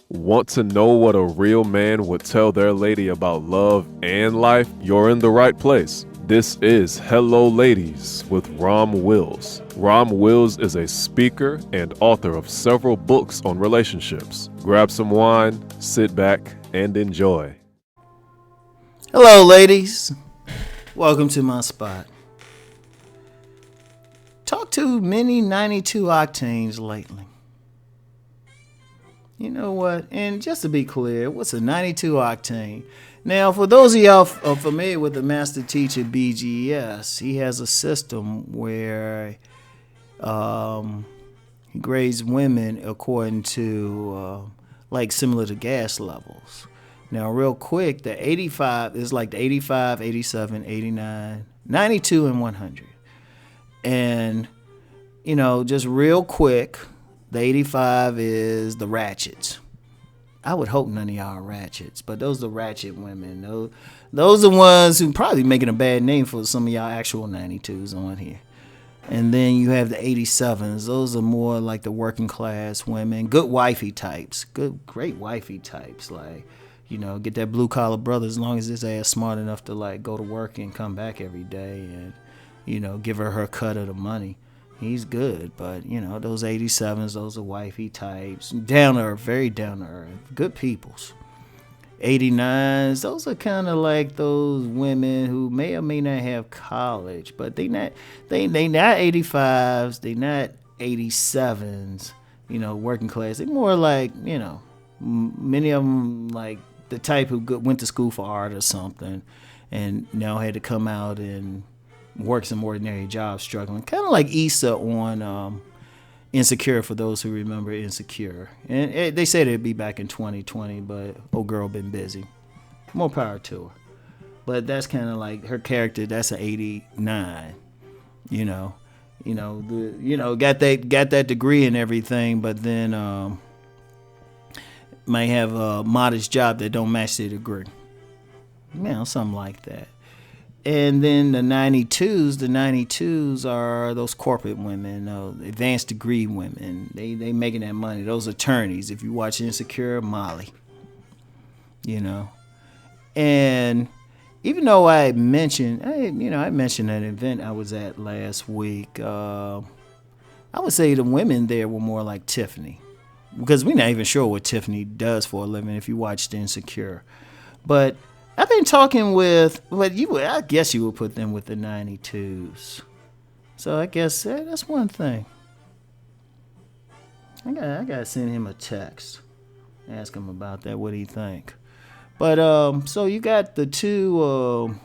Want to know what a real man would tell their lady about love and life? You're in the right place. This is Hello Ladies with Rom Wills. Rom Wills is a speaker and author of several books on relationships. Grab some wine, sit back, and enjoy. Hello, ladies. Welcome to my spot. Talked to many 92 Octanes lately. You know what? And just to be clear, what's a 92 octane? Now, for those of y'all familiar with the master teacher BGS, he has a system where he grades women according to, similar to gas levels. Now, real quick, the 85 is like the 85, 87, 89, 92, and 100. And, just real quick, the 85 is the ratchets. I would hope none of y'all are ratchets, but those are ratchet women. Those are ones who probably making a bad name for some of y'all actual 92s on here. And then you have the 87s. Those are more like the working class women, good wifey types, great wifey types. Get that blue collar brother as long as his ass smart enough to go to work and come back every day and, give her cut of the money. He's good, but, those 87s, those are wifey types. Down to earth, very down to earth. Good peoples. 89s, those are kind of like those women who may or may not have college, but they not 85s, they not 87s, working class. They more like, many of them like the type who went to school for art or something and now had to come out and work some ordinary jobs, struggling, kind of like Issa on Insecure, for those who remember Insecure. And they said it'd be back in 2020, but old girl been busy. More power to her. But that's kind of like her character. That's an 89. Got that degree and everything, but then might have a modest job that don't match the degree. Something like that. And then the 92s are those corporate women, advanced degree women. They making that money. Those attorneys. If you watch Insecure, Molly. And even though I mentioned that event I was at last week, I would say the women there were more like Tiffany, because we're not even sure what Tiffany does for a living if you watched Insecure, but I've been talking with, I guess you would put them with the 92s. So I guess that's one thing. I gotta send him a text, ask him about that. What do you think? But so you got the two,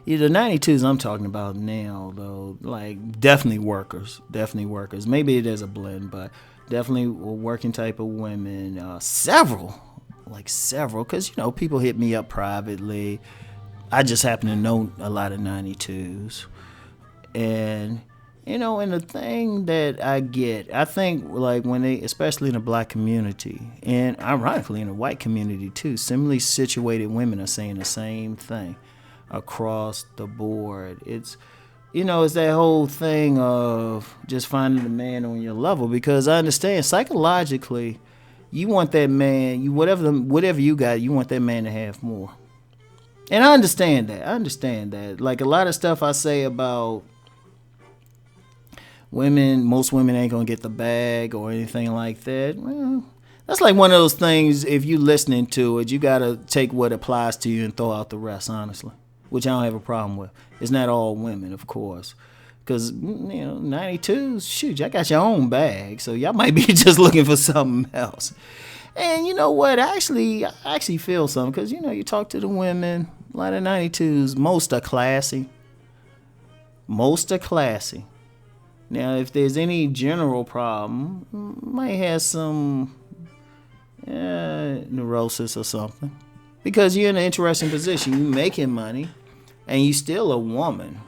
the 92s I'm talking about now, though. Definitely workers. Maybe there's a blend, but definitely working type of women. Several, because, people hit me up privately. I just happen to know a lot of 92s. And, and the thing that I get, I think, when they, especially in the black community, and ironically in the white community too, similarly situated women are saying the same thing across the board. It's, it's that whole thing of just finding the man on your level, because I understand psychologically, you want that man, whatever you got, you want that man to have more. And I understand that. Like a lot of stuff I say about women, most women ain't gonna get the bag or anything like that. Well, that's like one of those things, if you listening to it, you gotta take what applies to you and throw out the rest, honestly. Which I don't have a problem with. It's not all women, of course. Because, 92s, shoot, y'all got your own bag, so y'all might be just looking for something else. And you know what? I actually feel something, because, you talk to the women, a lot of 92s, most are classy. Now, if there's any general problem, might have some neurosis or something. Because you're in an interesting position. You're making money, and you still a woman.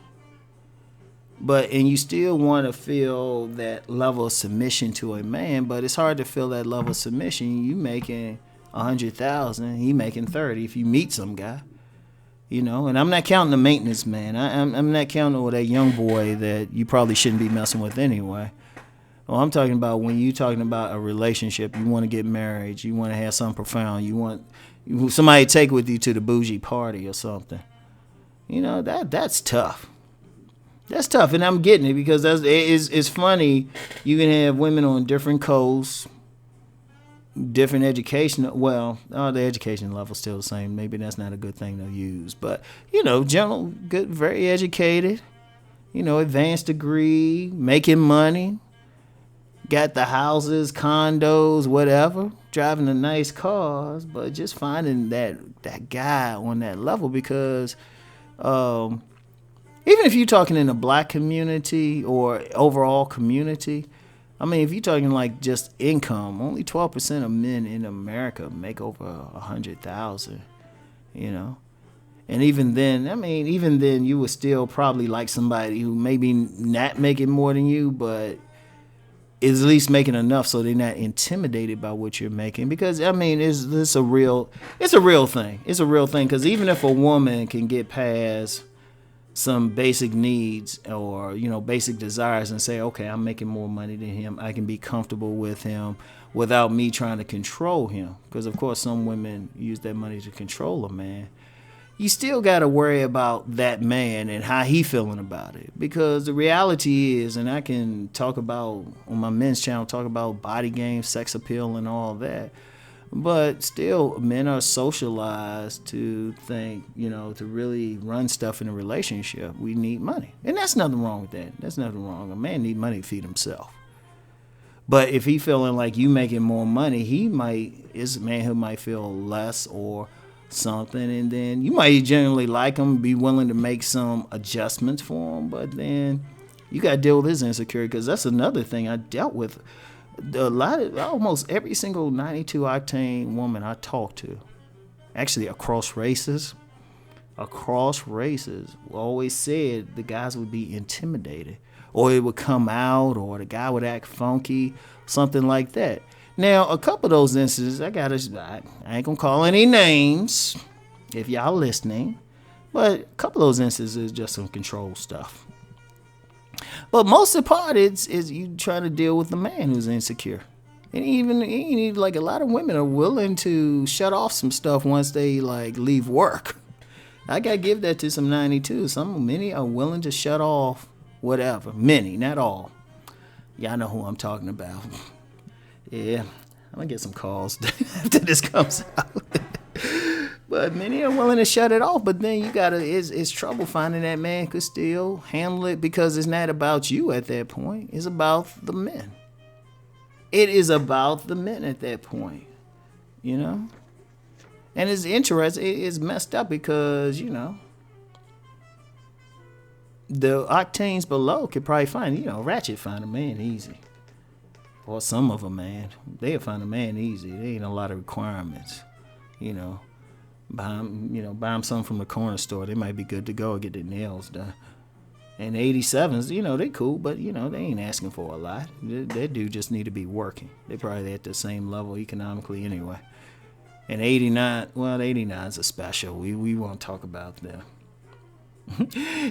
And you still want to feel that level of submission to a man, but it's hard to feel that level of submission. You making 100,000, he making 30. If you meet some guy, And I'm not counting the maintenance man. I'm not counting with that young boy that you probably shouldn't be messing with anyway. Oh, I'm talking about when you talking about a relationship, you want to get married, you want to have something profound, you want somebody to take with you to the bougie party or something. That's tough. That's tough, and I'm getting it because it's funny. You can have women on different coasts, different education. Well, the education level's still the same. Maybe that's not a good thing to use, but general, good, very educated. Advanced degree, making money, got the houses, condos, whatever, driving the nice cars, but just finding that guy on that level because. Even if you're talking in a black community or overall community, I mean, if you're talking like just income, only 12% of men in America make over 100,000, And even then, you would still probably like somebody who maybe not making more than you, but is at least making enough so they're not intimidated by what you're making. Because it's a real thing. It's a real thing because even if a woman can get past some basic needs or basic desires and say, okay, I'm making more money than him, I can be comfortable with him without me trying to control him, because of course some women use that money to control a man. You still got to worry about that man and how he feeling about it, because the reality is, and I can talk about on my men's channel, talk about body game, sex appeal and all that, but still, men are socialized to think, to really run stuff in a relationship, we need money. And that's nothing wrong with that. That's nothing wrong. A man need money to feed himself. But if he feeling like you making more money, is a man who might feel less or something. And then you might generally like him, be willing to make some adjustments for him. But then you got to deal with his insecurity, because that's another thing I dealt with. Almost every single 92 octane woman I talked to, actually across races, always said the guys would be intimidated, or it would come out, or the guy would act funky, something like that. Now, a couple of those instances, I ain't gonna call any names if y'all listening, but a couple of those instances is just some control stuff. But most of the part is you trying to deal with the man who's insecure. And even like a lot of women are willing to shut off some stuff once they like leave work. I gotta give that to some 92. Many are willing to shut off whatever. Many, not all. Y'all know who I'm talking about. Yeah, I'm gonna get some calls after this comes out. But many are willing to shut it off. But then it's trouble finding that man could still handle it, because it's not about you at that point. It's about the men. It is about the men at that point, And it's interesting. It's messed up because, the octanes below could probably find, Ratchet find a man easy. Or some of them, man. They'll find a man easy. There ain't a lot of requirements, Buy them something from the corner store. They might be good to go, get their nails done. And 87s, they cool, but, they ain't asking for a lot. That dude just need to be working. They probably at the same level economically anyway. And 89, well, 89's a special. We won't talk about them.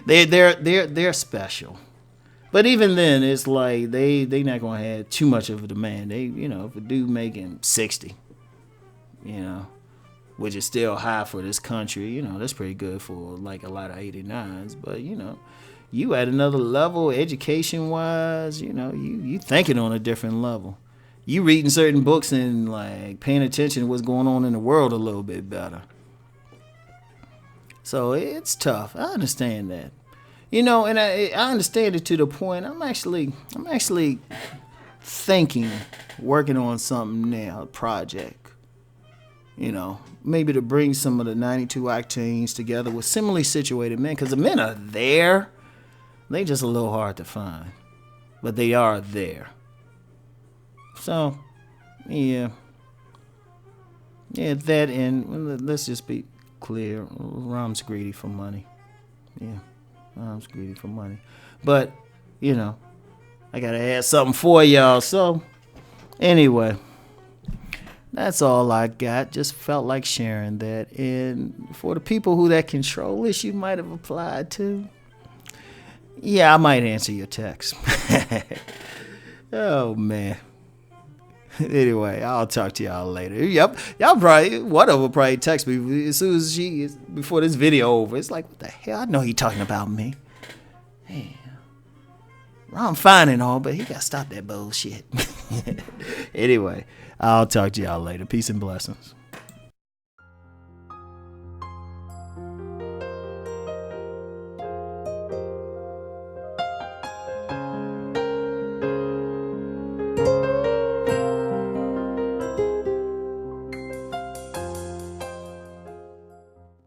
They're special. But even then, it's like they not gonna have too much of a demand. They, if a dude making 60, which is still high for this country, that's pretty good for like a lot of 89s. But you at another level, education wise, you thinking on a different level. You reading certain books and like paying attention to what's going on in the world a little bit better. So it's tough. I understand that. And I understand it to the point I'm actually thinking, working on something now, a project. Maybe to bring some of the 92 octanes together with similarly situated men, because the men are there. They just a little hard to find, but they are there. So, yeah, that, and let's just be clear, Rom's greedy for money. Yeah, Rom's greedy for money. But, I gotta add something for y'all. So, anyway, that's all I got. Just felt like sharing that. And for the people who that control issue might have applied to, yeah, I might answer your text. Oh, man. Anyway, I'll talk to y'all later. Yep, y'all probably, one of them will probably text me as soon as before this video over. It's like, what the hell? I know he talking about me. Hey, Ron fine and all, but he got to stop that bullshit. Anyway, I'll talk to y'all later. Peace and blessings.